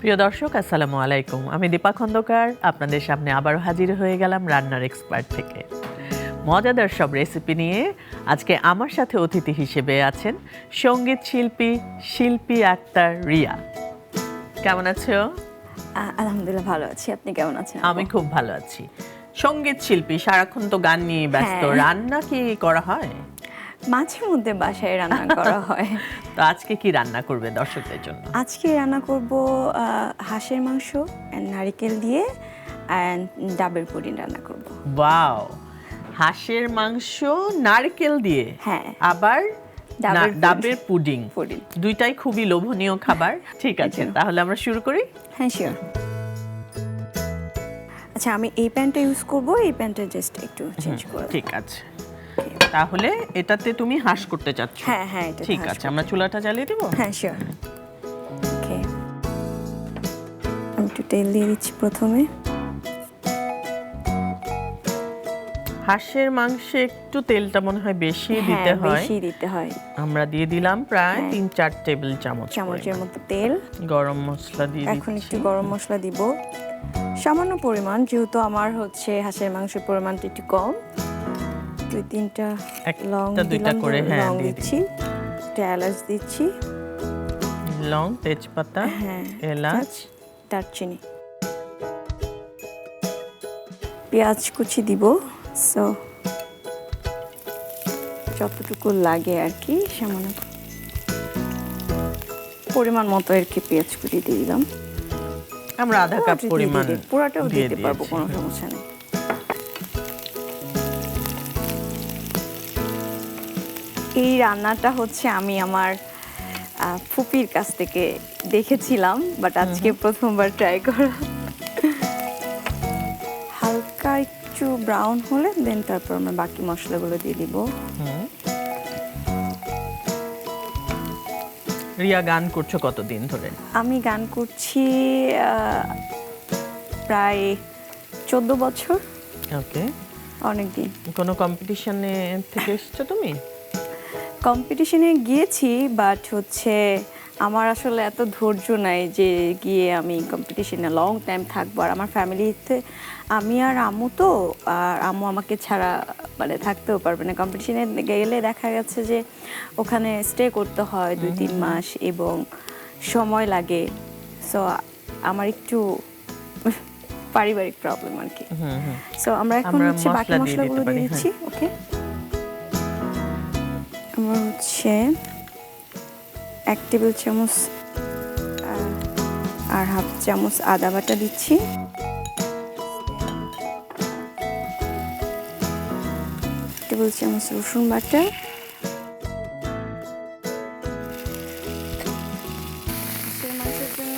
প্রিয় দর্শক আসসালামু আলাইকুম, আমি দীপা খন্দকার আপনাদের সামনে আবারও হাজির হয়ে গেলাম রান্নার এক্সপার্ট থেকে মজাদার সব রেসিপি নিয়ে। আজকে আমার সাথে অতিথি হিসেবে আছেন সঙ্গীত শিল্পী শিল্পী আক্তার রিয়া। কেমন আছো? আলহামদুলিল্লাহ ভালো আছি, আপনি কেমন আছেন? আমি খুব ভালো আছি। সঙ্গীত শিল্পী, সারাক্ষণ তো গান নিয়ে ব্যস্ত, হ্যাঁ। রান্না কি করা হয়? মাঝে মধ্যে বাসায় রান্না করা হয়। তো আজকে কি রান্না করবে দর্শকদের জন্য? আজকে রান্না করব হাঁসের মাংস নারকেল দিয়ে অ্যান্ড ডাবের পুডিং রান্না করব। ওয়াও, হাঁসের মাংস নারকেল দিয়ে, হ্যাঁ, আবার ডাবের পুডিং, পুডিং দুইটাই খুবই লোভনীয় খাবার। ঠিক আছে, তাহলে আমরা শুরু করি। হ্যাঁ শিওর। আচ্ছা, আমি এই প্যানটা ইউজ করব, এই প্যানটা জাস্ট একটু চেঞ্জ করে। ঠিক আছে, তাহলে এটাতে তুমি হাঁস করতে চাচ্ছ? হ্যাঁ হ্যাঁ, এটা ঠিক আছে, আমরা চুলাটা জ্বালিয়ে দেব। হ্যাঁ শিওর। ওকে, আমি একটু তেল দিয়ে দিচ্ছি প্রথমে। হাঁসের মাংসে একটু তেলটা মনে হয় বেশি দিতে হ্যাঁ, হয়। বেশি দিতে হয়। আমরা দিয়ে দিলাম প্রায় 3-4 টেবিল চামচ চামচের মতো তেল। গরম মশলা দিয়ে এখন দিচ্ছি। একটু গরম মশলা দিব সামান্য পরিমাণ, যেহেতু আমার হচ্ছে হাঁসের মাংসের পরিমাণটা একটু কম। 2-3টা লং দুইটা করে লং দিচ্ছি, একটা এলাচ দিচ্ছি, লং, তেজপাতা, হ্যাঁ এলাচ, দারচিনি, পেঁয়াজ কুচি দিব। সো যতটুকু লাগে আর কি, সামান্য পরিমাণ মতো আর কি পেঁয়াজ কুচি দিয়ে দিলাম। আমরা আধা কাপ পরিমাণ পুরাটাও দিতে পারবো, দিয়েছি। কোনো সমস্যা নেই। এই রান্নাটা হচ্ছে আমি আমার ফুপির কাছ থেকে দেখেছিলাম, বাট আজকে প্রথমবার ট্রাই করা। হালকা একটু ব্রাউন হলে দেন তারপর আমরা বাকি মশলাগুলো দিয়ে দিব। রিয়া, গান করছো কতদিন ধরে? আমি গান করছি প্রায় 14 বছর। ওকে, অনেক দিন। কোনো কম্পিটিশনে থেকে এসছো তুমি? কম্পিটিশনে গিয়েছি, বাট হচ্ছে আমার আসলে এত ধৈর্য নাই যে গিয়ে আমি কম্পিটিশনে লং টাইম থাকবো। আর আমার ফ্যামিলিতে আমি আর আম্মু, তো আর আম্মু আমাকে ছাড়া মানে থাকতেও পারবে না। কম্পিটিশনে গেলে দেখা গেছে যে ওখানে স্টে করতে হয় 2-3 মাস এবং সময় লাগে। সো আমার একটু পারিবারিক প্রবলেম আর কি। সো আমরা এখন হচ্ছে বাকি মশলাগুলো দিয়ে দিচ্ছি। ওকে, আমার হচ্ছে 1 টেবিল চামচ আর হাফ চামচ আদা বাটা দিচ্ছি, টেবিল চামচ রসুন বাটা, মাংসের জন্য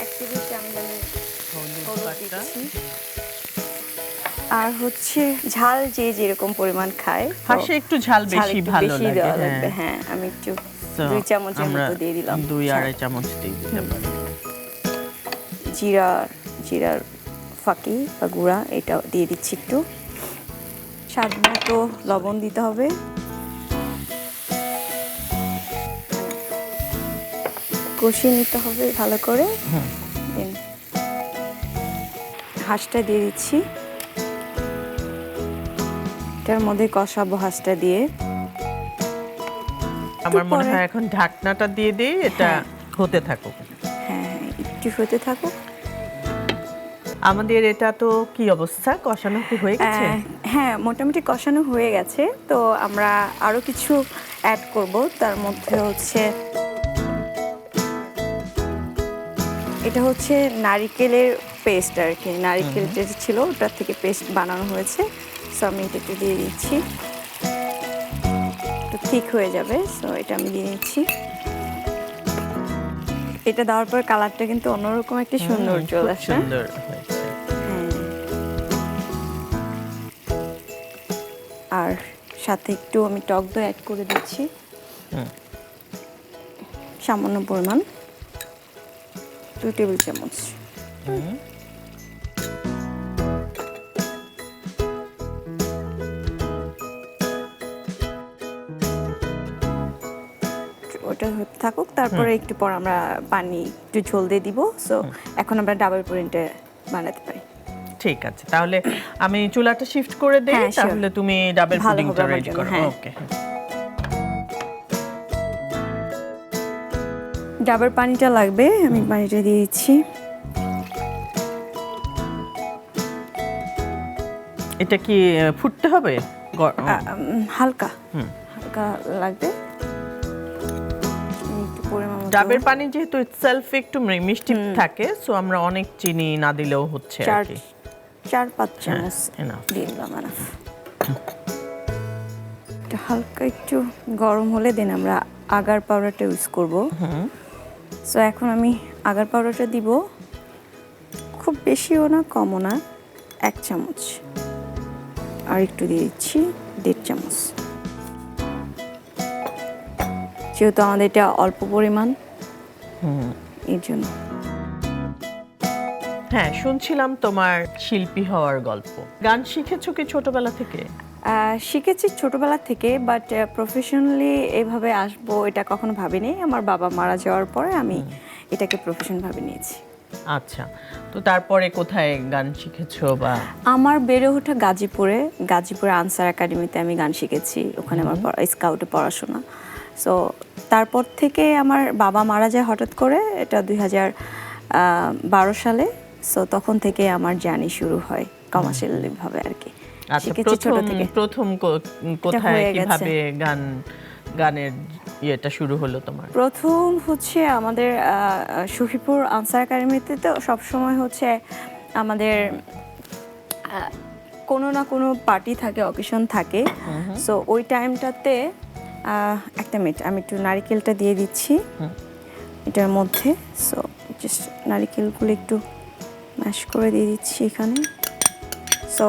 1 টেবিল চামচ হলুদ দিচ্ছি। আর হচ্ছে ঝাল যে যেরকম পরিমাণ খায়, হাঁসে একটু ঝাল বেশি ভালো লাগে। হ্যাঁ, আমি একটু 2 চামচের মতো দিয়ে দিলাম। 2-2.5 চামচ দিয়ে দিতে পারি। জিরার ফাঁকি বা গুঁড়া এটা দিয়ে দিচ্ছি একটু। স্বাদ মতো লবণ দিতে হবে। কষিয়ে নিতে হবে ভালো করে। হাঁসটা দিয়ে দিচ্ছি, এটার মধ্যে কষাবো হাঁসটা দিয়ে। আমার মনে হয় এখন ঢাকনাটা দিয়ে দেই, এটা হতে থাকুক। হ্যাঁ, একটু হতে থাকুক। আমাদের এটা তো কি অবস্থা, কষানো কি হয়ে গেছে? হ্যাঁ, মোটামুটি কষানো হয়ে গেছে। তো আমরা আরো কিছু অ্যাড করব। তার মধ্যে হচ্ছে এটা হচ্ছে নারকেলের পেস্ট আর কি। নারকেল যে ছিল ওটার থেকে পেস্ট বানানো হয়েছে। সো আমি এটা একটু দিয়ে দিচ্ছি, একটু ঠিক হয়ে যাবে। সো এটা আমি দিয়ে নিচ্ছি। এটা দেওয়ার পর কালারটা কিন্তু অন্যরকম একটা সুন্দর চলে আসে। সুন্দর হয়েছে। আর সাথে একটু আমি টক দই অ্যাড করে দিচ্ছি, সামান্য পরিমাণ, 2 টেবিল চামচ। ওটা হতে থাকুক, তারপরে একটু পর আমরা পানি একটু ঝোল দিয়ে দিব। সো এখন আমরা ডাবের পুডিংটা বানাতে পারি। ঠিক আছে, তাহলে আমি চুলাটা শিফট করে দেই, হ্যাঁ, sure. তাহলে তুমি ডাবের ভালো পুডিংটা হবে আমার রেডি জন্য, করো। হ্যাঁ। ওকে, ডাবের পানিটা লাগবে, আমি পানিটা দিয়ে দিচ্ছি। এটা কি ফুটতে হবে? হালকা হালকা লাগবে, একটু পরিমাণ মতো। ডাবের পানি যেহেতু ইটসেলফ একটু মিষ্টি থাকে, সো আমরা অনেক চিনি না দিলেও হচ্ছে আর কি। 4-5 চামচ enough. দিয়ে দিলাম। এটা হালকা একটু গরম হলে দেন আমরা আগার পাউডারটা ইউজ করব। সো এখন আমি আগার পাউডারটা দিব, খুব বেশিও না কমও না, 1 চামচ। আর একটু দিয়ে দিচ্ছি 1.5 চামচ, যেহেতু আমাদের এটা অল্প পরিমাণ এর জন্য। হ্যাঁ, শুনছিলাম তোমার শিল্পী হওয়ার গল্প। গান শিখেছো কি ছোটবেলা থেকে? শিখেছি ছোটবেলা থেকে, বাট প্রফেশনালি এভাবে আসবো এটা কখনো ভাবিনি। আমার বাবা মারা যাওয়ার পরে আমি এটাকে প্রফেশন ভাবে নিয়েছি। আচ্ছা, তো তারপরে কোথায় গান শিখেছো? বা আমার বেড়ে ওঠা গাজীপুরে আনসার একাডেমিতে আমি গান শিখেছি, ওখানে আমার স্কাউটে পড়াশোনা। সো তারপর থেকে আমার বাবা মারা যায় হঠাৎ করে, এটা 2012 সালে। সো তখন থেকে আমার জার্নি শুরু হয় কমার্শিয়ালি ভাবে আর কি। শিখেছি ছোট থেকে। প্রথম কোথায় কিভাবে গানের ইয়েটা শুরু হলো তোমার? প্রথম হচ্ছে আমাদের শহীদপুর আনসার একাডেমিতে তো সবসময় হচ্ছে আমাদের কোনো না কোনো পার্টি থাকে, অকেশন থাকে। সো ওই টাইমটাতে একটা মিনিট, আমি একটু নারিকেলটা দিয়ে দিচ্ছি এটার মধ্যে। সো জাস্ট নারিকেলগুলো একটু ম্যাশ করে দিয়ে দিচ্ছি এখানে। সো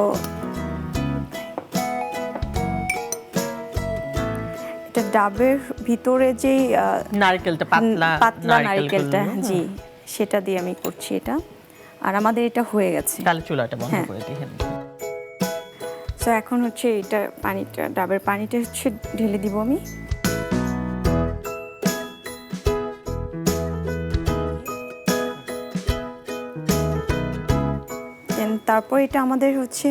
এটা ডাবের ভিতরে যেই নারকেলটা পাতলা নারকেলটা, জি, সেটা দিয়ে আমি করছি এটা। আর আমাদের এটা হয়ে গেছে। তাহলে চুলাটা বন্ধ করে দিই। সো এখন হচ্ছে এটা পানিটা, ডাবের পানিটা হচ্ছে ঢেলে দিব আমি। তারপর এটা আমাদের হচ্ছে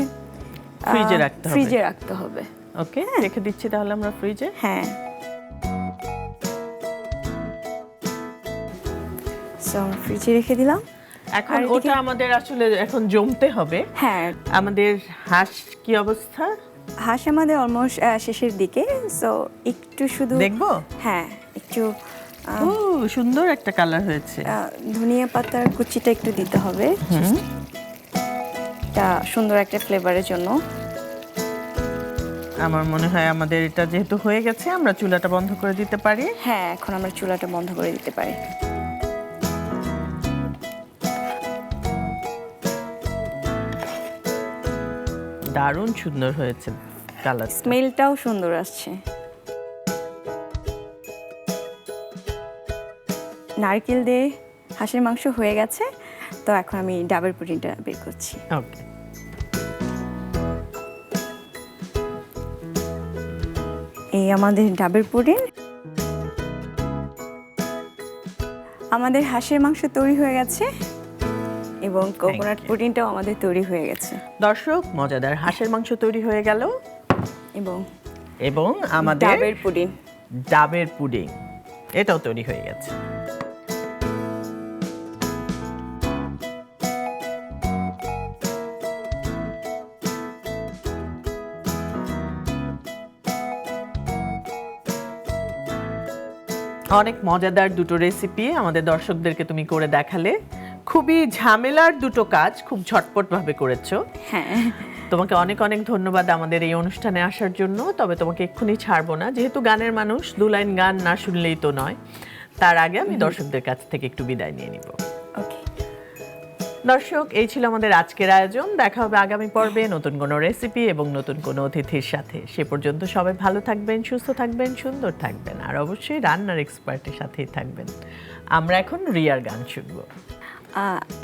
ফ্রিজে রাখতে হবে। ওকে, রেখে দিচ্ছি তাহলে আমরা ফ্রিজে। হ্যাঁ, সো ফ্রিজে রেখে দিলাম। এখন ওটা আমাদের আসলে এখন জমতে হবে। হ্যাঁ, আমাদের হাঁস কি অবস্থা? হাঁস আমাদের অলমোস্ট শেষের দিকে। সো একটু শুধু দেখবো। হ্যাঁ, একটু সুন্দর একটা কালার হয়েছে। ধনিয়া পাতার কুচিটা একটু দিতে হবে, এটা সুন্দর একটা ফ্লেভারের জন্য। আমার মনে হয় আমাদের এটা যেহেতু হয়ে গেছে, আমরা চুলাটা বন্ধ করে দিতে পারি। হ্যাঁ, এখন আমরা চুলাটা বন্ধ করে দিতে পারি। দারুণ সুন্দর হয়েছে কালার, স্মেলটাও সুন্দর আসছে। নারকেল দিয়ে হাঁসের মাংস হয়ে গেছে, তো এখন আমি ডাবের পুডিংটা বের করছি। ওকে, এই আমাদের ডাবের পুডিং, আমাদের হাঁসের মাংস তৈরি হয়ে গেছে এবং কোকোনাট পুডিংটাও আমাদের তৈরি হয়ে গেছে। দর্শক, মজাদার হাঁসের মাংস তৈরি হয়ে গেল এবং আমাদের ডাবের পুডিং এটাও তৈরি হয়ে গেছে। অনেক মজাদার দুটো রেসিপি আমাদের দর্শকদেরকে তুমি করে দেখালে। খুবই ঝামেলার দুটো কাজ খুব ঝটপট ভাবে করেছো। হ্যাঁ, তোমাকে অনেক অনেক ধন্যবাদ আমাদের এই অনুষ্ঠানে আসার জন্য। তবে তোমাকে এক্ষুনি ছাড়বো না, যেহেতু গানের মানুষ, 2 লাইন গান না শুনলেই তো নয়। তার আগে আমি দর্শকদের কাছ থেকে একটু বিদায় নিয়ে নিব। ওকে দর্শক, এই ছিল আমাদের আজকের আয়োজন। দেখা হবে আগামী পর্বে নতুন কোনো রেসিপি এবং নতুন কোনো অতিথির সাথে। সে পর্যন্ত সবাই ভালো থাকবেন, সুস্থ থাকবেন, সুন্দর থাকবেন, আর অবশ্যই রান্নার এক্সপার্টের সাথেই থাকবেন। আমরা এখন রিয়ার গান শুনবো।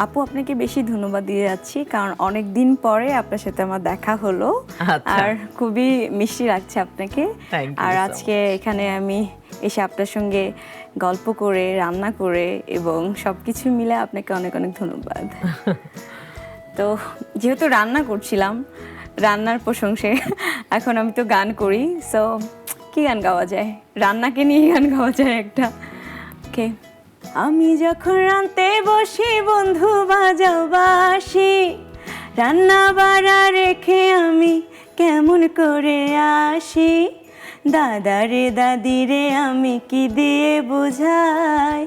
আপু, আপনাকে বেশি ধন্যবাদ দিয়ে যাচ্ছি, কারণ অনেক দিন পরে আপনার সাথে আমার দেখা হলো। আর খুবই মিষ্টি লাগছে আপনাকে। আর আজকে এখানে আমি এসে আপনার সঙ্গে গল্প করে, রান্না করে এবং সব কিছু মিলে আপনাকে অনেক অনেক ধন্যবাদ। তো যেহেতু রান্না করছিলাম, রান্নার প্রশংসে এখন আমি তো গান করি, সো কি গান গাওয়া যায়? রান্নাকে নিয়ে গান গাওয়া যায় একটা। ওকে। আমি যখন রান্তে বসি বন্ধু বাজাও বাঁশি, রান্না বাড়া রেখে আমি কেমন করে আসি, দাদারে দাদিরে আমি কি দিয়ে বোঝাই,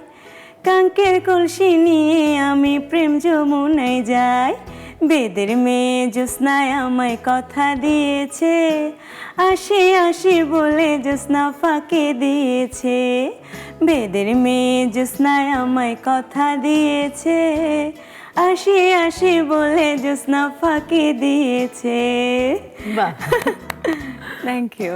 কাঙ্কের কলসি নিয়ে আমি প্রেম যমুনায় যাই, বেদের মেয়ে জ্যোৎস্নায় আমায় কথা দিয়েছে, আসি আসি বলে জ্যোৎস্না ফাঁকে দিয়েছে, বেদের মেয়ে জ্যোৎস্নায় আমায় কথা দিয়েছে, আসি আসি বলে জ্যোৎস্না ফাঁকে দিয়েছে। বাহ, থ্যাংক ইউ।